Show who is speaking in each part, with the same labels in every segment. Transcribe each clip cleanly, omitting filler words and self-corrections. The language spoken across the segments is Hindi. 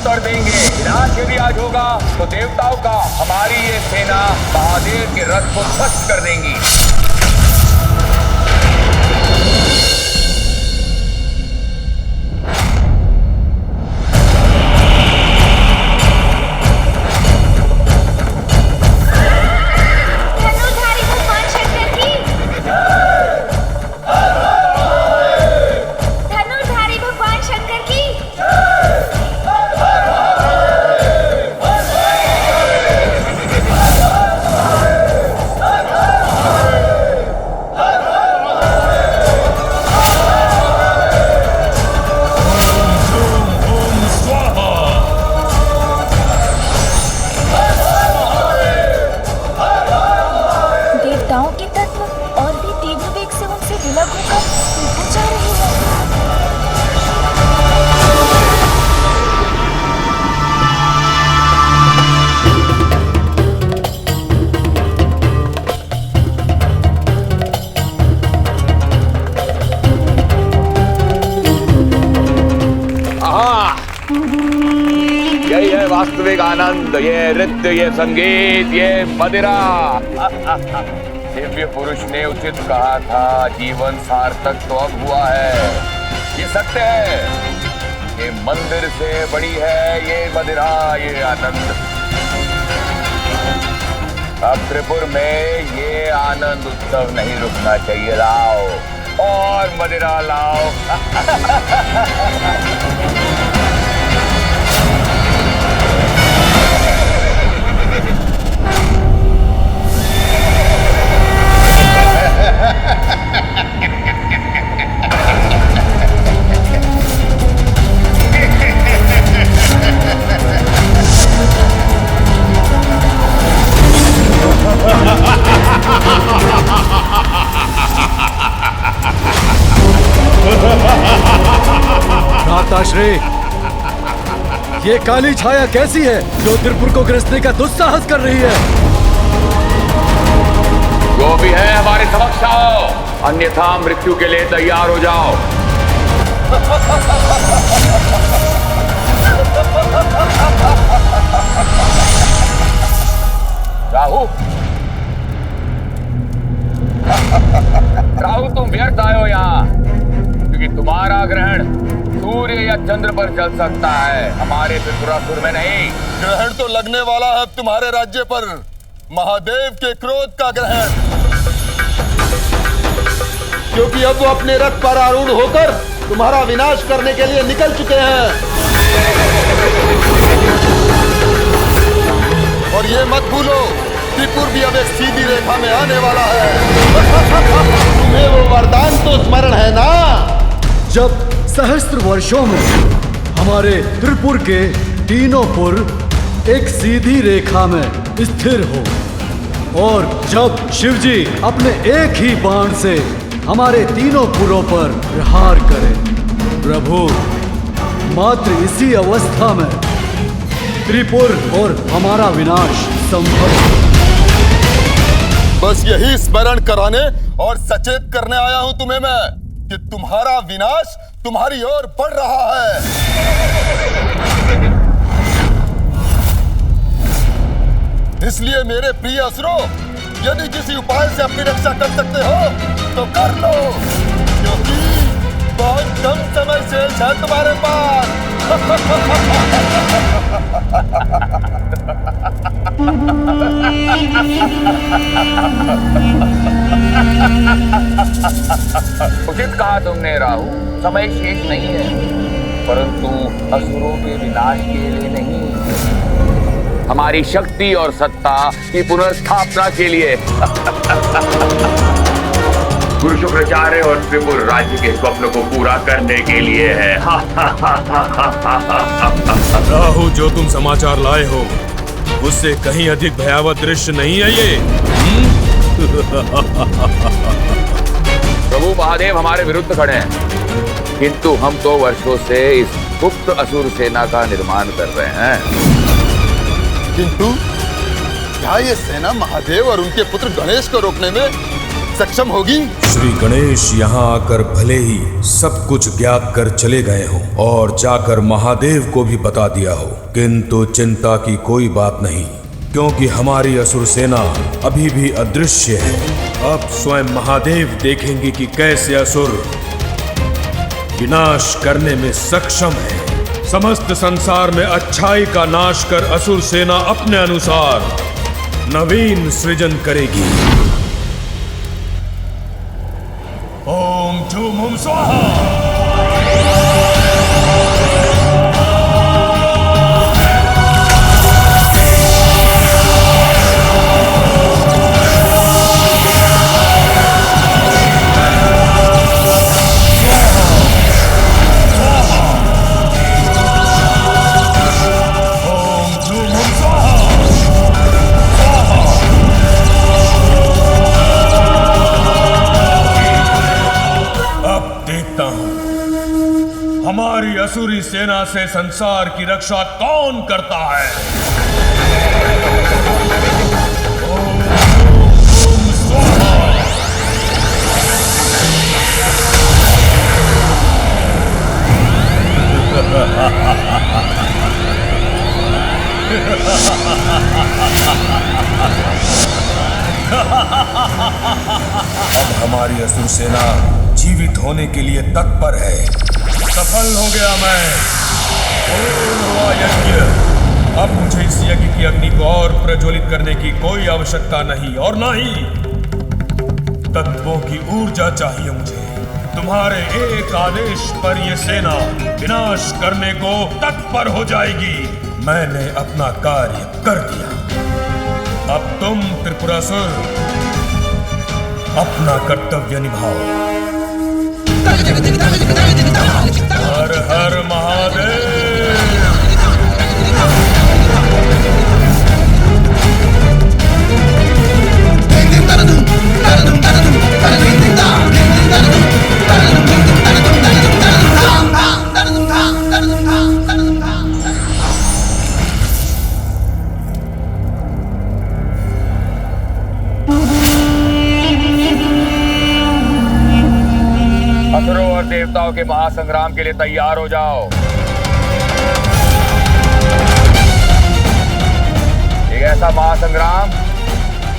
Speaker 1: उत्तर देंगे। विनाश यदि आज होगा तो देवताओं का हमारी ये सेना महादेव के रथ को ध्वस्त कर देंगी। यही है वास्तविक आनंद, ये नृत्य, ये संगीत, ये मदिरा। दिव्य पुरुष ने उचित कहा था, जीवन सार्थक तो अब हुआ है। ये सत्य है, ये मंदिर से बड़ी है ये मदिरा, ये आनंद। अब त्रिपुर में ये आनंद उत्सव नहीं रुकना चाहिए। लाओ और मदिरा लाओ।
Speaker 2: भ्राताश्री, ये काली छाया कैसी है जो त्रिपुर को ग्रसने का दुस्साहस कर रही है?
Speaker 1: जो भी है हमारे समक्ष आओ, अन्यथा मृत्यु के लिए तैयार हो जाओ। राहु, राहु तुम व्यर्थ आए हो यहाँ, क्योंकि तुम्हारा ग्रहण सूर्य या चंद्र पर चल सकता है, हमारे त्रिपुरासुर में नहीं।
Speaker 3: ग्रहण तो लगने वाला है अब तुम्हारे राज्य पर, महादेव के क्रोध का ग्रहण, क्योंकि अब वो अपने रथ पर आरूढ़ होकर तुम्हारा विनाश करने के लिए निकल चुके हैं। और ये मत भूलो, त्रिपुर भी अब एक सीधी रेखा में आने वाला है। तुम्हें वो वरदान तो स्मरण है ना,
Speaker 2: जब सहस्त्र वर्षों में हमारे त्रिपुर के तीनों पुर एक सीधी रेखा में स्थिर हो, और जब शिवजी अपने एक ही बाण से हमारे तीनों पुरों पर प्रहार करें। प्रभु, मात्र इसी अवस्था में त्रिपुर और हमारा विनाश संभव है।
Speaker 3: बस यही स्मरण कराने और सचेत करने आया हूं तुम्हें मैं कि तुम्हारा विनाश तुम्हारी ओर बढ़ रहा है। इसलिए मेरे प्रिय असुरों, यदि किसी उपाय से अपनी रक्षा कर सकते हो तो कर लो, क्योंकि बहुत कम समय शेष है तुम्हारे पास।
Speaker 1: उचित कहा तुमने राहु, समय शेष नहीं है, परंतु असुरों के विनाश के लिए नहीं, हमारी शक्ति और सत्ता की पुनर्स्थापना के लिए। गुरु शुक्राचार्य और त्रिपुर राज्य के स्वप्न को पूरा करने के लिए है।
Speaker 4: राहु, जो तुम समाचार लाए हो उससे कहीं अधिक भयावह दृश्य नहीं है ये।
Speaker 1: प्रभु महादेव हमारे विरुद्ध खड़े हैं, किंतु हम तो वर्षों से इस गुप्त असुर सेना का निर्माण कर रहे हैं।
Speaker 3: किंतु क्या ये सेना महादेव और उनके पुत्र गणेश को रोकने में सक्षम होगी?
Speaker 4: श्री गणेश यहाँ आकर भले ही सब कुछ ज्ञात कर चले गए हो और जाकर महादेव को भी बता दिया हो, किंतु चिंता की कोई बात नहीं, क्योंकि हमारी असुर सेना अभी भी अदृश्य है। अब स्वयं महादेव देखेंगे कि कैसे असुर विनाश करने में सक्षम है। समस्त संसार में अच्छाई का नाश कर असुर सेना अपने अनुसार नवीन सृजन करेगी। ओम झूम हुम स्वाहा। हमारी असुरी सेना से संसार की रक्षा कौन करता है? ओम हुम स्वाहा। अब हमारी असुर सेना जीवित होने के लिए तत्पर है। सफल हो गया मैं। पूर्ण हुआ यज्ञ। अब मुझे इस यज्ञ की अग्नि को और प्रज्वलित करने की कोई आवश्यकता नहीं, और ना ही तत्वों की ऊर्जा चाहिए मुझे। तुम्हारे एक आदेश पर यह सेना विनाश करने को तत्पर हो जाएगी। मैंने अपना कार्य कर दिया। अब तुम त्रिपुरासुर अपना कर्तव्य निभाओ। हर हर महादेव।
Speaker 1: असुरों और देवताओं के महासंग्राम के लिए तैयार हो जाओ। एक ऐसा महासंग्राम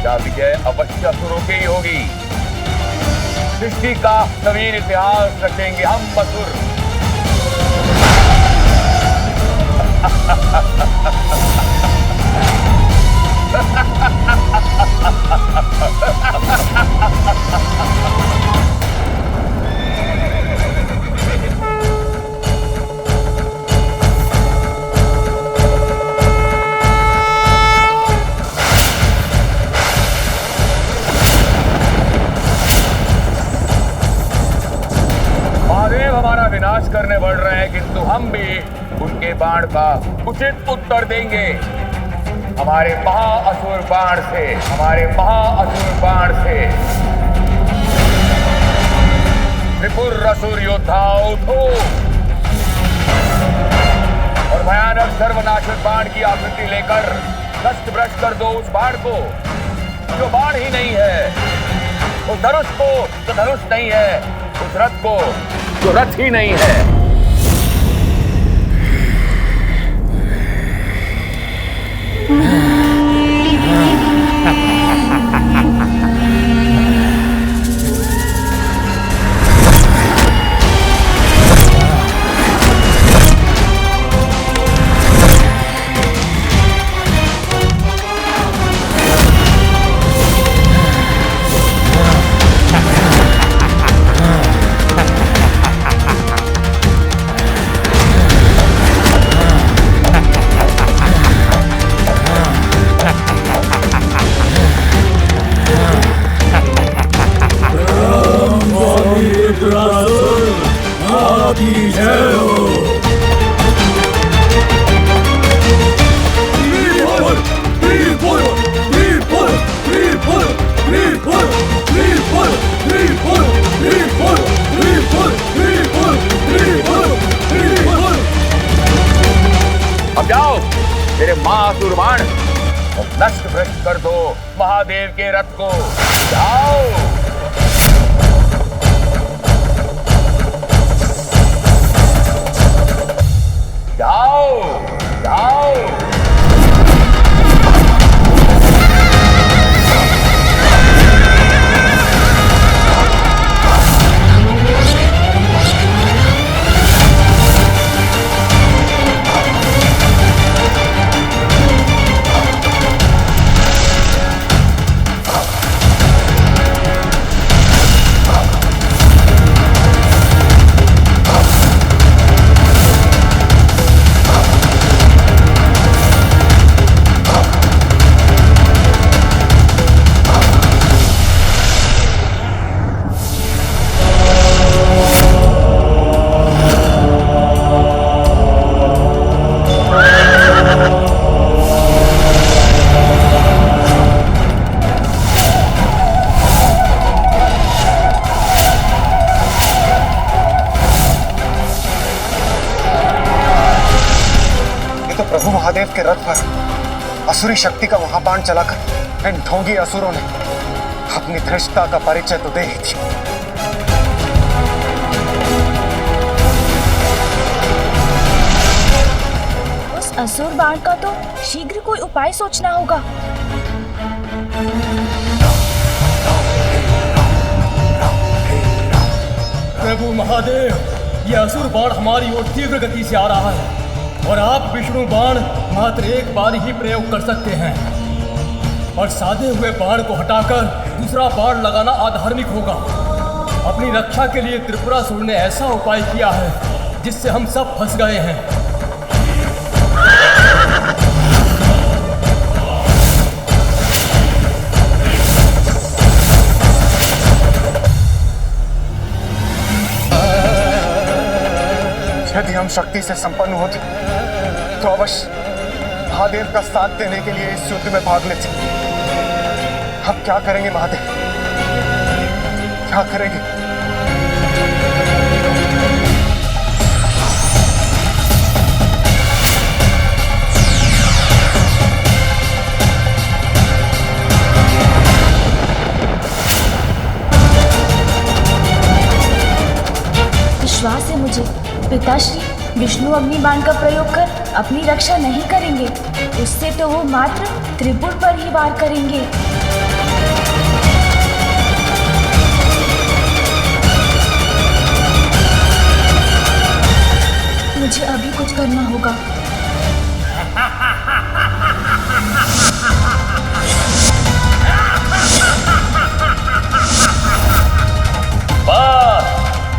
Speaker 1: जहाँ विजय अवश्य असुरों की ही होगी। सृष्टि का नवीन इतिहास रचेंगे हम असुर। हमारा विनाश करने बढ़ रहे हैं, किंतु हम भी उनके बाण का उचित उत्तर देंगे। हमारे महाअसुर बाण से, हमारे महाअसुर बाण से। त्रिपुर असुर योद्धा उठो और भयानक सर्वनाशक बाण की आकृति लेकर नष्ट भ्रष्ट कर दो उस बाण को जो बाण ही नहीं है, उस धनुष को जो धनुष नहीं है, उस रथ को जो रथ ही नहीं है। मेरे महाअसुर बाण नष्ट भ्रष्ट कर दो महादेव के रथ को। जाओ। जाओ जाओ।
Speaker 5: प्रभु महादेव के रथ पर असुरी शक्ति का महाबाण चलाकर इन ढोंगी असुरों ने अपनी धृष्टता का परिचय तो दे ही थी।
Speaker 6: उस असुर बाण का तो शीघ्र कोई उपाय सोचना होगा।
Speaker 4: प्रभु महादेव, ये असुर बाण हमारी ओर तीव्र गति से आ रहा है और आप विष्णु बाण मात्र एक बार ही प्रयोग कर सकते हैं और साधे हुए बाण को हटाकर दूसरा बाण लगाना अधार्मिक होगा। अपनी रक्षा के लिए त्रिपुरासुर ने ऐसा उपाय किया है जिससे हम सब फंस गए हैं।
Speaker 5: यदि हम शक्ति से संपन्न होते तो अवश्य महादेव का साथ देने के लिए इस युद्ध में भाग लेते। हम क्या करेंगे महादेव, क्या करेंगे?
Speaker 6: विश्वास है मुझे, पिताश्री विष्णु अग्निबाण का प्रयोग कर अपनी रक्षा नहीं करेंगे। उससे तो वो मात्र त्रिपुर पर ही वार करेंगे। मुझे अभी कुछ करना होगा।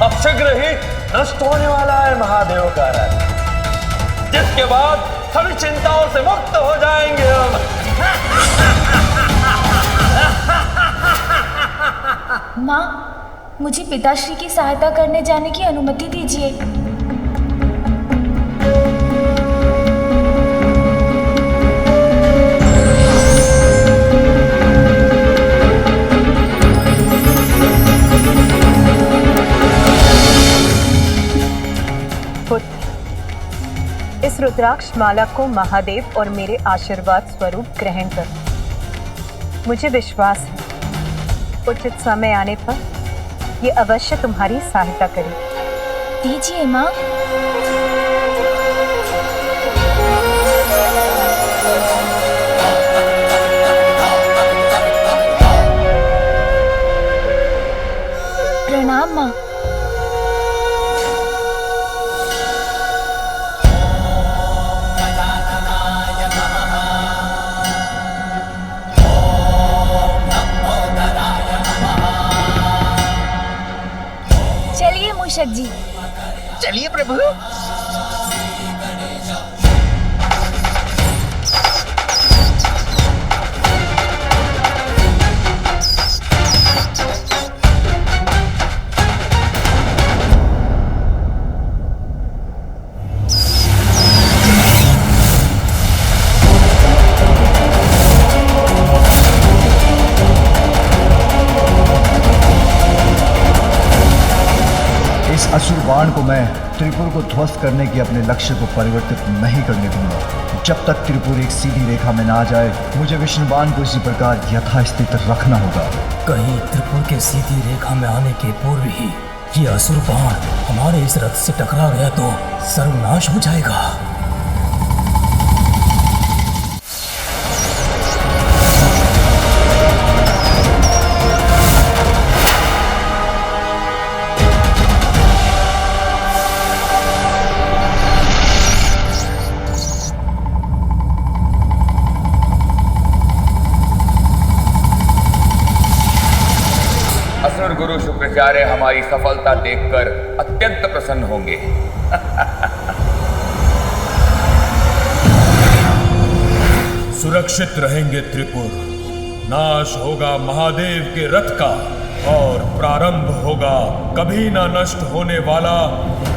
Speaker 7: अब शीघ्र ही नष्ट होने वाला है महादेव का रथ, जिसके बाद सभी चिंताओं से मुक्त हो जाएंगे हम।
Speaker 6: माँ, मुझे पिताश्री की सहायता करने जाने की अनुमति दीजिए।
Speaker 8: इस रुद्राक्ष माला को महादेव और मेरे आशीर्वाद स्वरूप ग्रहण करो। मुझे विश्वास है उचित समय आने पर ये अवश्य तुम्हारी सहायता करेगी।
Speaker 6: दीजिए माँ। प्रणाम माँ। चलिए मूषक जी।
Speaker 9: चलिए प्रभु।
Speaker 2: असुर बाण को मैं त्रिपुर को ध्वस्त करने के अपने लक्ष्य को परिवर्तित नहीं करने दूंगा। जब तक त्रिपुर एक सीधी रेखा में ना आ जाए, मुझे विष्णु बाण को इसी प्रकार यथास्थित रखना होगा।
Speaker 4: कहीं त्रिपुर के सीधी रेखा में आने के पूर्व ही ये असुर बाण हमारे इस रथ से टकरा गया तो सर्वनाश हो जाएगा।
Speaker 1: असुर गुरु शुक्राचार्य हमारी सफलता देखकर अत्यंत प्रसन्न होंगे।
Speaker 4: सुरक्षित रहेंगे त्रिपुर। नाश होगा महादेव के रथ का और प्रारंभ होगा कभी ना नष्ट होने वाला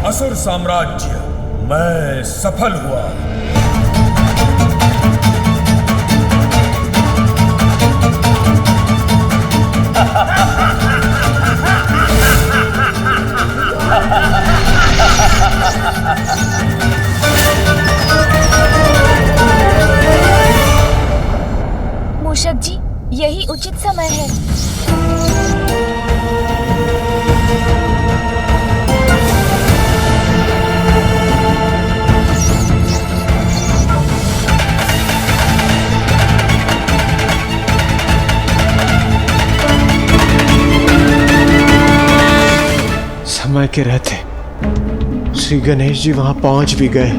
Speaker 4: असुर साम्राज्य। मैं सफल हुआ।
Speaker 6: मूषक जी, यही उचित समय है।
Speaker 10: समय के रहते श्री गणेश जी वहां पहुंच भी गए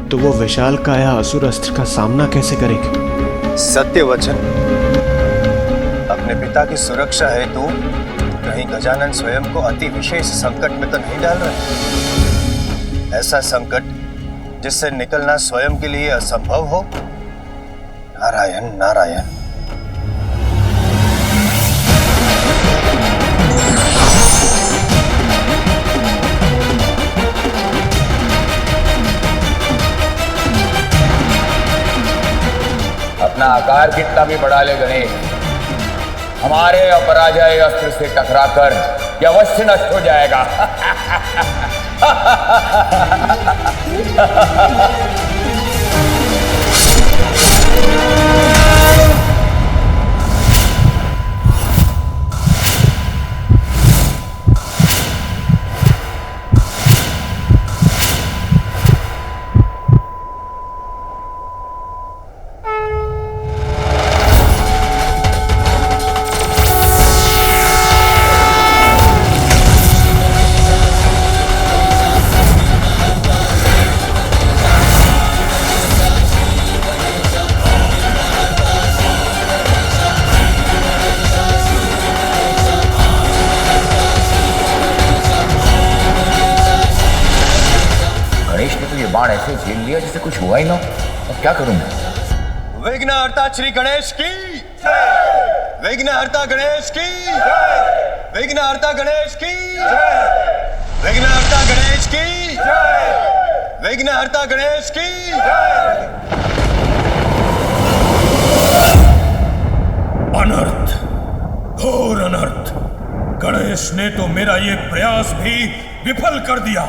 Speaker 10: तो वो विशाल काया असुर अस्त्र का सामना कैसे करेगी?
Speaker 5: सत्य वचन। अपने पिता की सुरक्षा हेतु कहीं गजानन स्वयं को अति विशेष संकट में तो नहीं डाल रहे? ऐसा संकट जिससे निकलना स्वयं के लिए असंभव हो? नारायण नारायण।
Speaker 1: अपना आकार कितना भी बढ़ा ले गणेश, हमारे अपराजय अस्त्र से टकराकर यह अवश्य नष्ट हो जाएगा। बाण ऐसे झेल लिया जैसे कुछ हुआ ही ना। अब क्या करूं?
Speaker 5: विघ्नहर्ता श्री गणेश की, विघ्नहर्ता गणेश की, विघ्नहर्ता गणेश की, विघ्नहर्ता गणेश की, विघ्नहर्ता गणेश की।
Speaker 4: अनर्थ, घोर अनर्थ। गणेश ने तो मेरा ये प्रयास भी विफल कर दिया।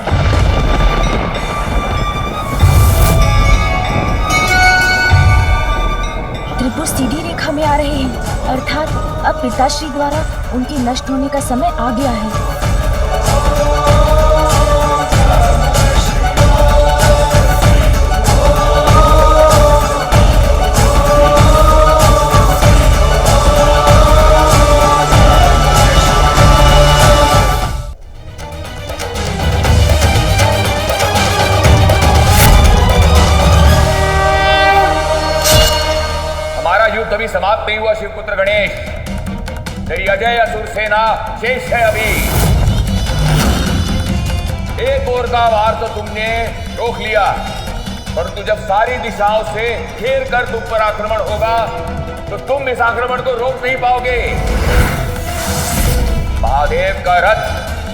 Speaker 6: त्रिपुर सीधी रेखा में आ रहे हैं, अर्थात अब पिताश्री द्वारा उनके नष्ट होने का समय आ गया है।
Speaker 1: अभी समाप्त नहीं हुआ शिवपुत्र गणेश। तेरी अजय असुर सेना शेष है अभी। एक ओर का वार तो तुमने रोक लिया, परंतु जब सारी दिशाओं से घेर कर तुम पर आक्रमण होगा तो तुम इस आक्रमण को रोक नहीं पाओगे। महादेव का रथ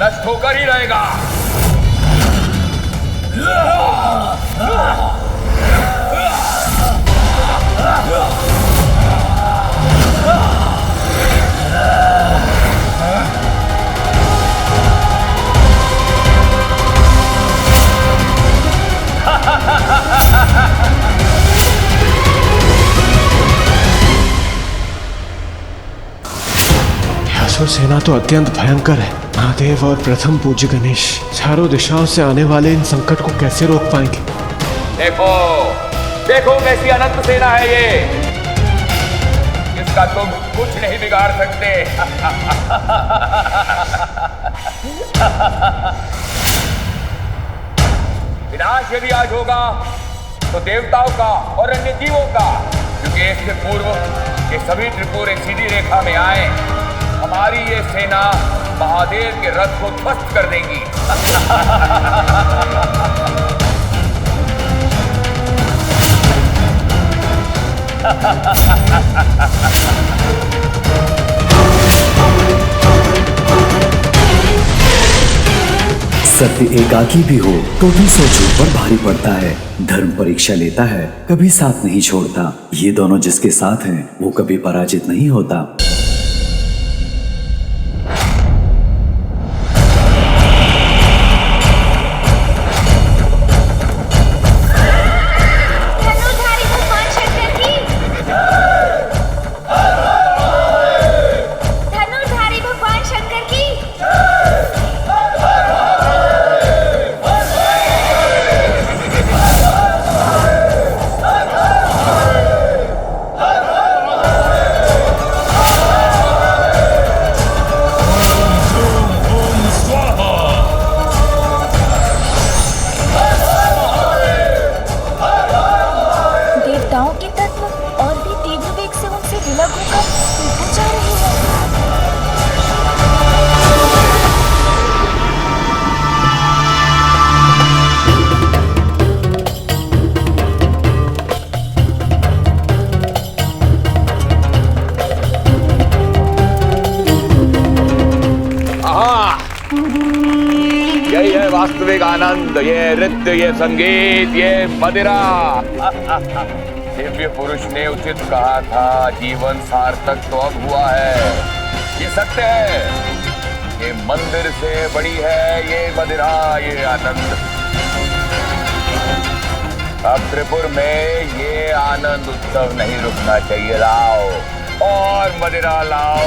Speaker 1: नष्ट होकर ही रहेगा।
Speaker 10: असुर सेना तो अत्यंत भयंकर है। महादेव और प्रथम पूज्य गणेश चारों दिशाओं से आने वाले इन संकट को कैसे रोक पाएंगे?
Speaker 1: देखो देखो कैसी अनंत सेना है ये, इसका तुम कुछ नहीं बिगाड़ सकते। विनाश यदि आज होगा तो देवताओं का और अन्य जीवों का, क्योंकि इसके पूर्व ये सभी त्रिपुर एक सीधी रेखा में आए हमारी ये सेना महादेव के रथ को ध्वस्त कर देंगी।
Speaker 11: सत्य एकाकी भी हो तो भी सोचों पर भारी पड़ता है। धर्म परीक्षा लेता है, कभी साथ नहीं छोड़ता। ये दोनों जिसके साथ हैं वो कभी पराजित नहीं होता।
Speaker 1: यही है वास्तविक आनंद, ये नृत्य, ये संगीत, ये मदिरा। दिव्य पुरुष ने उचित कहा था, जीवन सार्थक तो अब हुआ है। ये सत्य है, ये मंदिर से बड़ी है ये मदिरा, ये आनंद। अब त्रिपुर में ये आनंद उत्सव नहीं रुकना चाहिए। लाओ और मदिरा लाओ।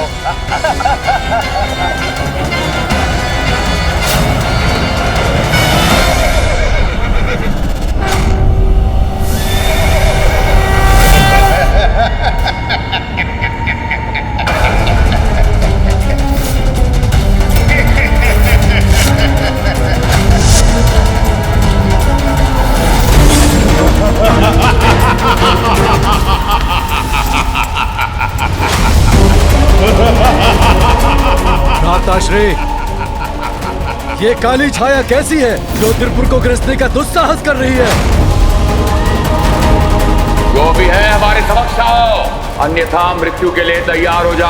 Speaker 2: भ्राताश्री, ये काली छाया कैसी है जो त्रिपुर को ग्रसने का दुस्साहस कर रही है?
Speaker 1: जो भी है हमारे समक्ष आओ, अन्यथा मृत्यु के लिए तैयार हो जाओ।